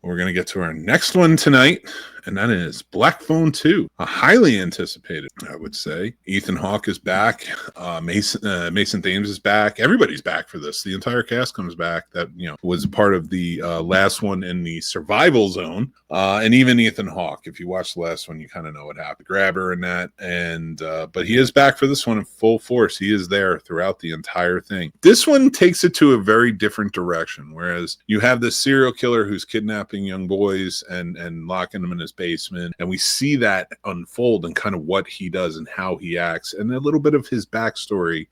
We're going to get to our next one tonight, and that is Black Phone 2, a highly anticipated, I would say. Ethan Hawke is back. Mason Thames is back. Everybody's back for this. The entire cast comes back. That was part of the last one in the survival zone, and even Ethan Hawke. If you watch the last one, you kind of know what happened. Grabber and that, and but he is back for this one in full force. He is there throughout the entire thing. This one takes it to a very different direction. Whereas you have this serial killer who's kidnapping young boys and locking them in his basement, and we see that unfold and kind of what he does and how he acts, and a little bit of his backstory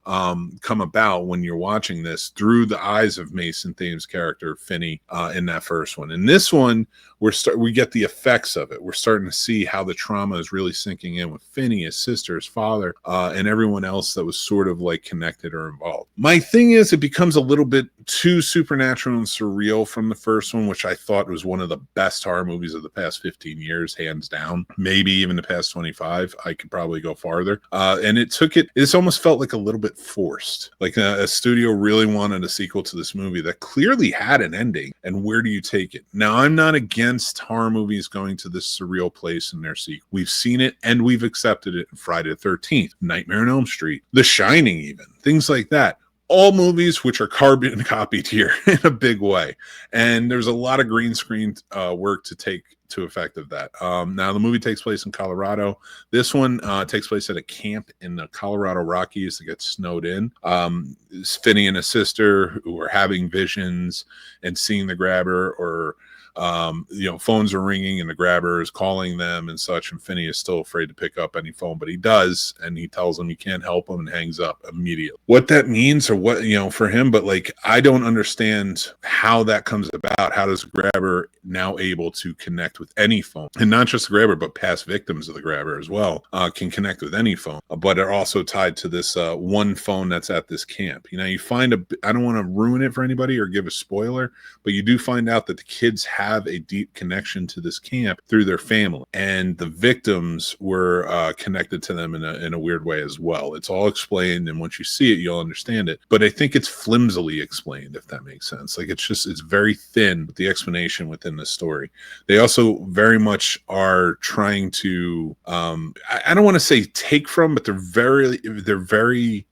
come about when you're watching this through the eyes of Mason Thames' character Finney in that first one. In this one, we get the effects of it. We're starting to see how the trauma is really sinking in with Finney, his sister, his father, and everyone else that was sort of like connected or involved. My thing is, it becomes a little bit too supernatural and surreal from the first one, which I thought was one of the best horror movies of the past 15 years, hands down. Maybe even the past 25. I could probably go farther. And it's almost felt like a little bit forced. Like a studio really wanted a sequel to this movie that clearly had an ending. And where do you take it? Now, I'm not against horror movies going to this surreal place in their sequel. We've seen it and we've accepted it in Friday the 13th, Nightmare on Elm Street, The Shining even, things like that. All movies which are carbon copied here in a big way. And there's a lot of green screen work to take to effect of that. Now, the movie takes place in Colorado. This one takes place at a camp in the Colorado Rockies that gets snowed in. Finney and his sister who are having visions and seeing the grabber, or phones are ringing and the grabber is calling them and such, and Finney is still afraid to pick up any phone, but he does, and he tells him he can't help him and hangs up immediately. What that means, or what for him, but like, I don't understand how that comes about. How does the grabber now able to connect with any phone, and not just the grabber, but past victims of the grabber as well can connect with any phone, but are also tied to this one phone that's at this camp. You find I don't want to ruin it for anybody or give a spoiler, but you do find out that the kids have a deep connection to this camp through their family, and the victims were connected to them in a weird way as well. It's all explained, and once you see it, you'll understand it, but I think it's flimsily explained, if that makes sense. Like, it's very thin, the explanation within the story. They also very much are trying to I don't want to say take from, but they're very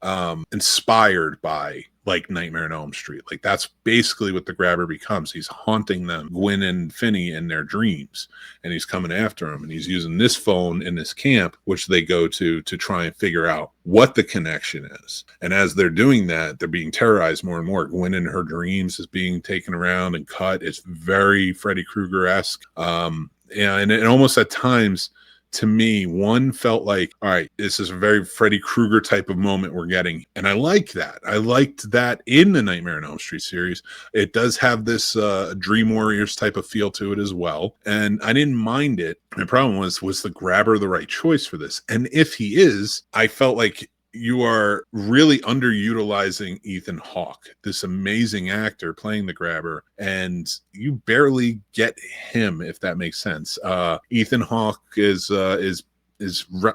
inspired by, like, Nightmare on Elm Street. Like, that's basically what the grabber becomes. He's haunting them, Gwen and Finney, in their dreams, and he's coming after them, and he's using this phone in this camp, which they go to try and figure out what the connection is. And as they're doing that, they're being terrorized more and more. Gwen in her dreams is being taken around and cut. It's very Freddy Krueger-esque. And it almost at times, to me, one felt like, all right, this is a very Freddy Krueger type of moment we're getting. And I like that. I liked that in the Nightmare on Elm Street series. It does have this Dream Warriors type of feel to it as well. And I didn't mind it. My problem was the grabber the right choice for this? And if he is, I felt like you are really underutilizing Ethan Hawke, this amazing actor playing the grabber, and you barely get him, if that makes sense. Ethan Hawke is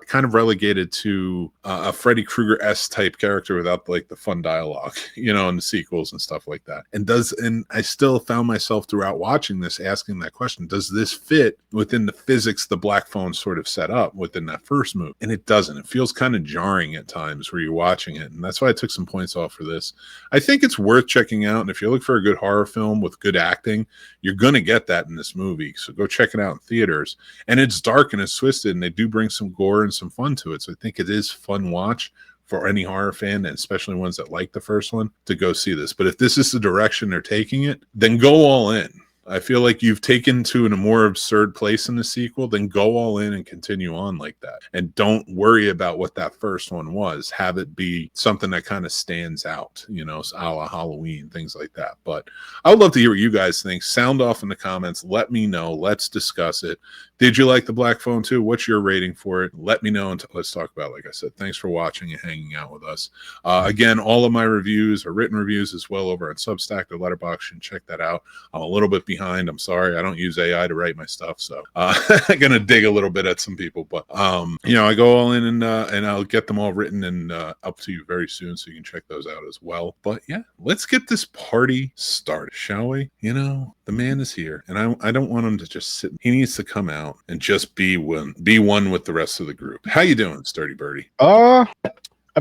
kind of relegated to a Freddy Krueger-esque type character without, like, the fun dialogue, in the sequels and stuff like that. And I still found myself throughout watching this asking that question: does this fit within the physics the Black Phone sort of set up within that first movie? And it doesn't. It feels kind of jarring at times where you're watching it, and that's why I took some points off for this. I think it's worth checking out, and if you look for a good horror film with good acting, you're going to get that in this movie. So go check it out in theaters. And it's dark and it's twisted, and they do bring some gore and some fun to it. So I think it is fun watch for any horror fan, and especially ones that like the first one, to go see this. But if this is the direction they're taking it, then go all in. I feel like you've taken to in a more absurd place in the sequel, then go all in and continue on like that. And don't worry about what that first one was. Have it be something that kind of stands out, a la Halloween, things like that. But I would love to hear what you guys think. Sound off in the comments. Let me know. Let's discuss it. Did you like the Black Phone 2? What's your rating for it? Let me know, and let's talk about it. Like I said, thanks for watching and hanging out with us. Again, all of my reviews are written reviews as well over on Substack or Letterboxd. You can check that out. I'm a little bit behind behind. I'm sorry. I don't use AI to write my stuff. So I'm going to dig a little bit at some people. But, I go all in and I'll get them all written and up to you very soon. So you can check those out as well. But yeah, let's get this party started, shall we? The man is here and I don't want him to just sit. He needs to come out and just be one with the rest of the group. How you doing, Sturdy Birdie? I've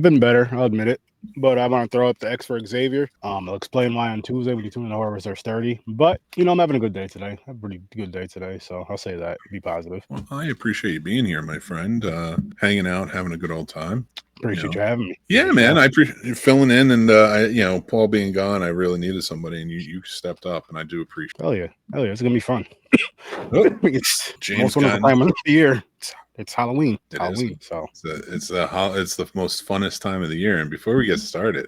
been better, I'll admit it. But I want to throw out the X for Xavier. I'll explain why on Tuesday when you tune in to Horrors Are Sturdy. But, I'm having a good day today. I have a pretty good day today. So I'll say that. Be positive. Well, I appreciate you being here, my friend. Hanging out, having a good old time. Appreciate you having me. Yeah, man. I appreciate you filling in. And, Paul being gone, I really needed somebody. And you stepped up. And I do appreciate it. Hell yeah. It's going to be fun. It's James most wonderful time of the year. It's Halloween. It's the most funnest time of the year. And before we get started,